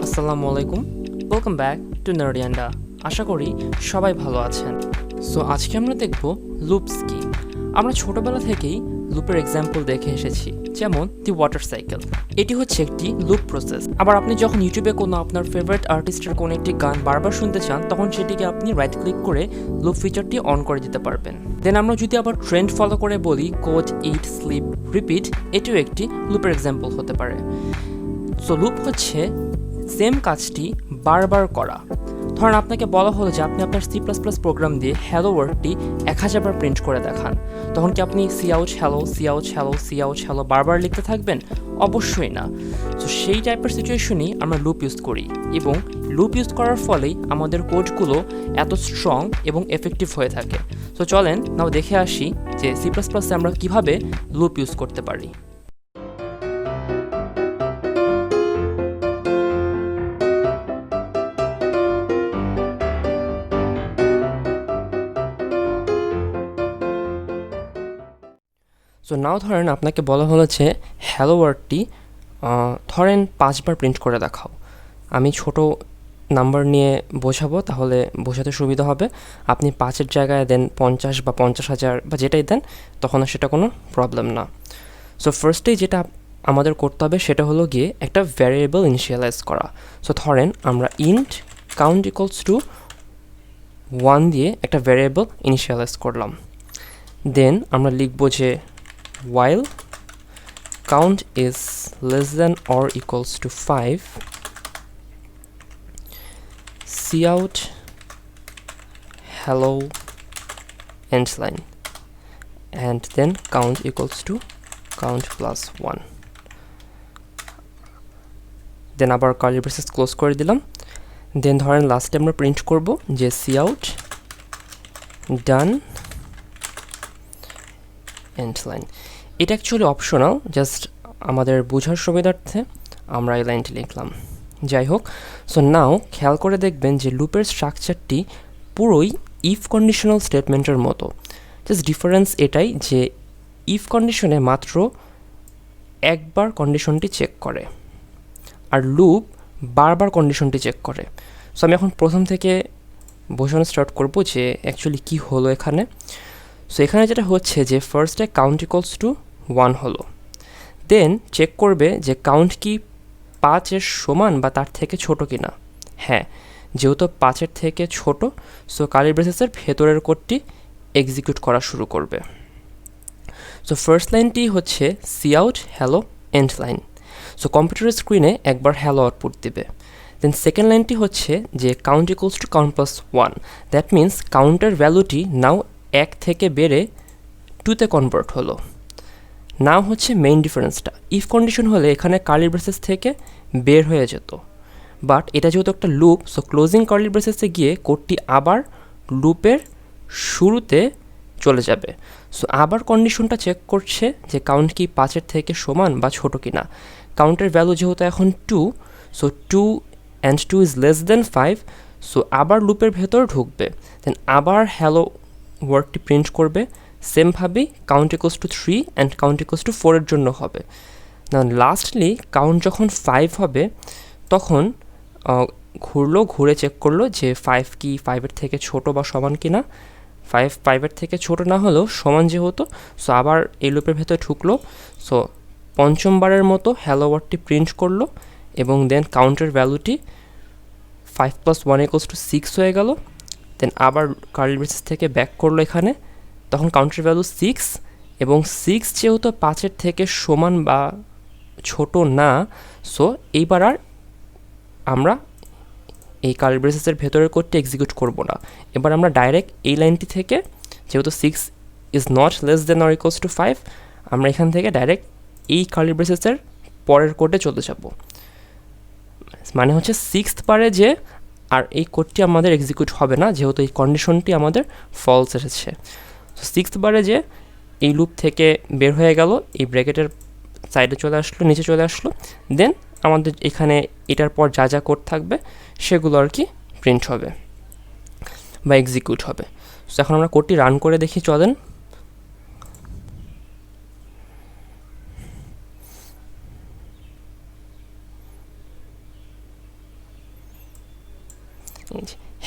আসসালামু আলাইকুম, welcome back to নার্ডি আন্ডা। আশা করি সবাই ভালো আছেন। সো আজকে আমরা দেখব লুপস কি। আমরা ছোটবেলা থেকেই লুপের এক্সাম্পল দেখে এসেছি, যেমন দি ওয়াটার সাইকেল। এটি হচ্ছে একটি লুপ প্রসেস। আবার আপনি যখন ইউটিউবে কোনো আপনার ফেভারিট আর্টিস্টের কোনো একটি গান বারবার শুনতে চান, তখন সেটিকে আপনি রাইট ক্লিক করে লুপ ফিচারটি অন করে দিতে পারবেন। দেন আমরা যদি আবার ট্রেন্ড ফলো করে বলি কোড, ইট, স্লিপ, রিপিট, এটিও একটি লুপের এক্সাম্পল হতে পারে। সো লুপ হচ্ছে সেম কাজটি বারবার করা। ধরেন আপনাকে বলা হলো যে আপনি আপনার সি প্লাস প্লাস প্রোগ্রাম দিয়ে হ্যালো ওয়ার্ডটি 1000 বার প্রিন্ট করে দেখান, তখন কি আপনি cout hello, cout hello, cout hello বারবার লিখতে থাকবেন? অবশ্যই না। সো সেই টাইপের সিচুয়েশনেই আমরা লুপ ইউজ করি, এবং লুপ ইউজ করার ফলেই আমাদের কোডগুলো এত স্ট্রং এবং এফেক্টিভ হয়ে থাকে। সো চলেন নাও দেখে আসি যে সি প্লাস প্লাসে আমরা কীভাবে লুপ ইউজ করতে পারি। সো নাও ধরেন আপনাকে বলা হলো যে হ্যালো ওয়ার্ডটি ধরেন 5 বার প্রিন্ট করে দেখাও। আমি ছোট নাম্বার নিয়ে বোঝাবো, তাহলে বোঝাতে সুবিধা হবে। আপনি 5-এর জায়গায় দেন 50 বা 50,000 বা যেটাই দেন, তখন আর সেটা কোনো প্রবলেম না। সো ফার্স্টেই যেটা আমাদের করতে হবে সেটা হলো গিয়ে একটা ভ্যারিয়েবল ইনিশিয়ালাইজ করা। সো ধরেন আমরা ইন্ট কাউন্ট ইকুয়ালস টু 1 দিয়ে একটা ভ্যারিয়েবল ইনিশিয়ালাইজ করলাম। দেন আমরা লিখবো যে while count is less than or equals to 5, cout hello end line, and then count equals to count plus 1. দেন আবার কার্লি ব্রেসেস ক্লোজ করে দিলাম। দেন ধরেন লাস্টে আমরা প্রিন্ট করব যে cout done end line. এটা অ্যাকচুয়ালি অপশনাল, জাস্ট আমাদের বোঝার সুবিধার্থে আমরা এই লাইনটি লিখলাম। যাই হোক, সো নাও খেয়াল করে দেখবেন যে লুপের স্ট্রাকচারটি পুরোই ইফ কন্ডিশনাল স্টেটমেন্টের মতো। জাস্ট ডিফারেন্স এটাই যে ইফ কন্ডিশনে মাত্র একবার কন্ডিশনটি চেক করে, আর লুপ বারবার কন্ডিশনটি চেক করে। সো আমি এখন প্রথম থেকে বোঝানো স্টার্ট করব যে অ্যাকচুয়ালি কী হলো এখানে। সো এখানে যেটা হচ্ছে যে ফার্স্টে কাউন্ট ইকুয়ালস টু 1 হলো। দেন চেক করবে যে কাউন্ট কি 5-এর সমান বা তার থেকে ছোট কি না। হ্যাঁ, যেহেতু 5-এর থেকে ছোট, সো কার্লি ব্রেসেসের ভেতরের কোডটি এক্সিকিউট করা শুরু করবে। সো ফার্স্ট লাইনটি হচ্ছে cout hello end line. So কম্পিউটারের স্ক্রিনে একবার হ্যালো আউটপুট দিবে। দেন সেকেন্ড লাইনটি হচ্ছে যে count equals to count plus 1। That means কাউন্টের ভ্যালুটি নাও 1 থেকে বেড়ে 2-তে কনভার্ট হলো। নাও হচ্ছে মেইন ডিফারেন্সটা, ইফ কন্ডিশন হলে এখানে কার্লি ব্রেসেস থেকে বের হয়ে যেত, বাট এটা যেহেতু একটা লুপ, সো ক্লোজিং কার্লি ব্রেসেসে গিয়ে কোডটি আবার লুপের শুরুতে চলে যাবে। সো আবার কন্ডিশনটা চেক করছে যে কাউন্ট কি 5-এর থেকে সমান বা ছোট কি না। কাউন্টের ভ্যালু যেহেতু এখন 2, so 2 and 2 is less than 5, so আবার লুপের ভেতর ঢুকবে। দেন আবার হ্যালো ওয়ার্ডটি প্রিন্ট করবে। সেমভাবেই count equals to 3 and count equals to 4-এর জন্য হবে। না লাস্টলি কাউন্ট যখন 5 হবে, তখন ঘুরে চেক করলো যে 5 কি 5-এর থেকে ছোট বা সমান কি না। 5-এর থেকে ছোট না হলেও সমান যেহেতু, সো আবার এই লুপের ভেতরে ঢুকলো। সো পঞ্চমবারের মতো হ্যালো ওয়ার্ডটি প্রিন্ট করলো, এবং দেন কাউন্টের ভ্যালুটি 5 + 1 = 6 হয়ে গেল। দেন আবার কার্লি ব্রেসেস থেকে ব্যাক করলো এখানে, তখন কাউন্টের ভ্যালু 6, এবং 6 যেহেতু 5-এর থেকে সমান বা ছোট না, সো এইবার আর আমরা এই কার্লি ব্রেসেসের ভেতরের কোডটি এক্সিকিউট করব না। এবার আমরা ডাইরেক্ট এই লাইনটি থেকে, যেহেতু 6 is not less than or equals to 5, আমরা এখান থেকে ডাইরেক্ট এই কার্লি ব্রেসেসের পরের কোডে চলে যাব। মানে হচ্ছে 6th বারে যে আর এই কোডটি আমাদের এক্সিকিউট হবে না, যেহেতু এই কন্ডিশনটি আমাদের ফলস এসেছে। সো 6th বারে যে এই লুপ থেকে বের হয়ে গেল, এই ব্র্যাকেটের সাইডে চলে আসলো, নিচে চলে আসলো। দেন আমাদের এখানে এটার পর যা যা কোড থাকবে সেগুলো আর কি প্রিন্ট হবে বা এক্সিকিউট হবে। সো এখন আমরা কোডটি রান করে দেখি, চলেন।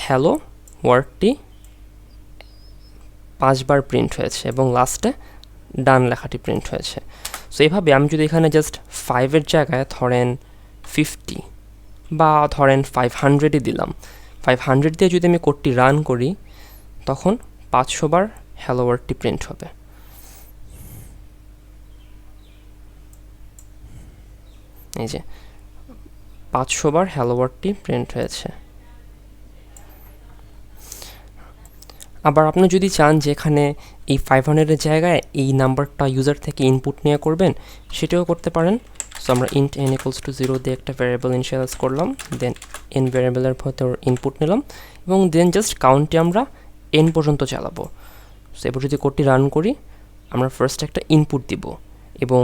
হ্যালো ওয়ার্ডটি 5 বার প্রিন্ট হয়েছে এবং লাস্টে ডান লেখাটি প্রিন্ট হয়েছে। সো এইভাবে আমি যদি এখানে জাস্ট 5-এর জায়গায় ধরেন 50 বা ধরেন 500ই দিলাম, 500 দিয়ে যদি আমি কোডটি রান করি তখন 500 বার হ্যালো ওয়ার্ডটি প্রিন্ট হবে। এই যে 500 বার হ্যালো ওয়ার্ডটি প্রিন্ট হয়েছে। আবার আপনি যদি চান যে এখানে এই 500-এর জায়গায় এই নাম্বারটা ইউজার থেকে ইনপুট নিয়ে করবেন, সেটাও করতে পারেন। সো আমরা int n = 0 দিয়ে একটা ভ্যারিয়েবল ইনিশিয়ালাইজ করলাম, দেন n ভ্যারিয়েবলের ভেতর ইনপুট নিলাম এবং দেন জাস্ট কাউন্টে আমরা n পর্যন্ত চালাবো। সো এবার যদি কোডটি রান করি, আমরা ফার্স্ট একটা ইনপুট দিব এবং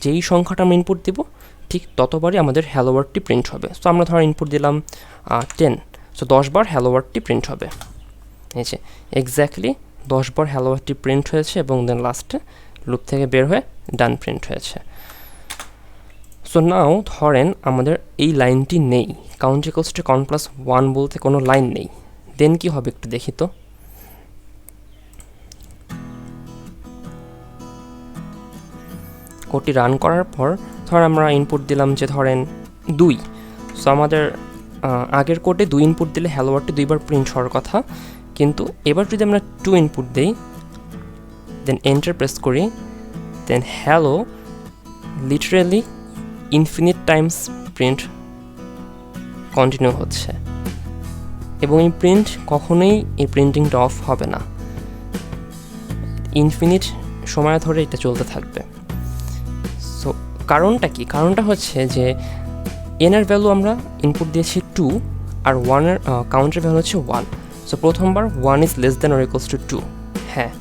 যেই সংখ্যাটা আমরা ইনপুট দিব ঠিক ততবারই আমাদের হ্যালো ওয়ার্ডটি প্রিন্ট হবে। সো আমরা ধর ইনপুট দিলাম 10, সো 10 বার হ্যালো ওয়ার্ডটি প্রিন্ট হবে। এই যে এক্স্যাক্টলি 10 বার হ্যালো ওয়ার্ডটি প্রিন্ট হয়েছে এবং দেন লাস্টে লুপ থেকে বের হয়ে ডান প্রিন্ট হয়েছে। সো নাও ধরেন আমাদের এই লাইনটি নেই, count equals to count plus 1 বলতে কোনো লাইন নেই, দেন কি হবে একটু দেখি তো। কোডটি রান করার পর ধর আমরা ইনপুট দিলাম যে ধরেন 2, সো আমাদের আগের কোডে 2 ইনপুট দিলে হ্যালো ওয়ার্ডটি 2 বার প্রিন্ট হওয়ার কথা, কিন্তু এবার যদি আমরা 2 ইনপুট দিই দেন এন্টার প্রেস করি, then hello literally infinite times print continue হচ্ছে এবং এই প্রিন্ট কখনোই এই প্রিন্টিংটা অফ হবে না, ইনফিনিট সময় ধরে এটা চলতে থাকবে। সো কারণটা কি? কারণটা হচ্ছে যে এনের ভ্যালু আমরা ইনপুট দিয়েছি 2 আর 1-এর কাউন্টের ভ্যালু হচ্ছে 1। সো প্রথমবার 1 is less than or equals to 2, হ্যাঁ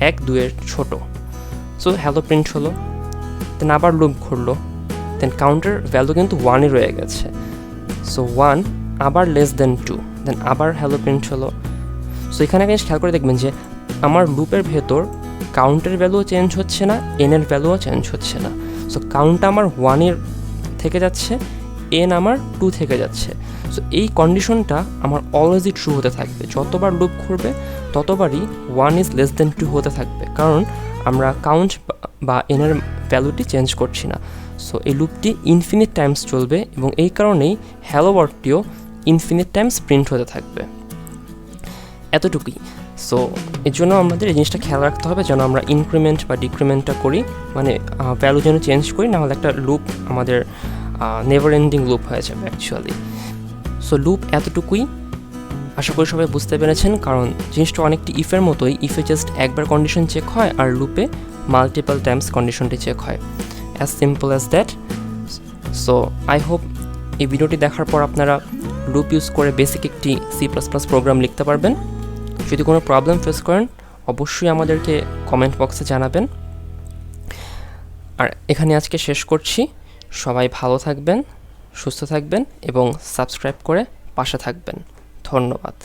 1 2-এর ছোট। সো হ্যালো প্রিন্ট হলো, দেন আবার লুপ ঘুরলো, দেন কাউন্টের ভ্যালু কিন্তু 1-ই রয়ে গেছে। সো 1 আবার লেস দেন 2, দেন আবার হ্যালো প্রিন্ট হলো। সো এখানে একটা জিনিস খেয়াল করে দেখবেন যে আমার লুপের ভেতর কাউন্টের ভ্যালুও চেঞ্জ হচ্ছে না, এনের ভ্যালুও চেঞ্জ হচ্ছে না। সো কাউন্ট আমার 1-এর থেকে যাচ্ছে, এন আমার 2 থেকে যাচ্ছে। সো এই কন্ডিশনটা আমার অলওয়েজই ট্রু হতে থাকবে, যতবার লুপ ঘুরবে ততবারই 1 ইজ লেস দেন 2 হতে থাকবে, কারণ আমরা কাউন্ট বা এনের ভ্যালুটি চেঞ্জ করছি না। সো এই লুপটি ইনফিনিট টাইমস চলবে এবং এই কারণেই হ্যালো ওয়ার্ডটিও ইনফিনিট টাইমস প্রিন্ট হতে থাকবে। এতটুকুই। সো এর জন্য আমাদের এই জিনিসটা খেয়াল রাখতে হবে যেন আমরা ইনক্রিমেন্ট বা ডিক্রিমেন্টটা করি, মানে ভ্যালু যেন চেঞ্জ করি, নাহলে একটা লুপ আমাদের নেভার এন্ডিং লুপ হয়ে যাবে অ্যাকচুয়ালি। সো লুপ এতটুকুই, আশা করি সবাই বুঝতে পেরেছেন, কারণ জিনিসটা অনেকটি ইফের মতোই, ইফে জাস্ট একবার কন্ডিশন চেক হয় আর লুপে মাল্টিপল টাইমস কন্ডিশনটি চেক হয়, as simple as that. So I hope এই ভিডিওটি দেখার পর আপনারা লুপ ইউজ করে বেসিক একটি C++ প্রোগ্রাম লিখতে পারবেন। যদি কোনো প্রবলেম ফেস করেন অবশ্যই আমাদেরকে কমেন্ট বক্সে জানাবেন। আর এখানে আজকে শেষ করছি। সবাই ভালো থাকবেন, সুস্থ থাকবেন এবং সাবস্ক্রাইব করে পাশে থাকবেন। ধন্যবাদ।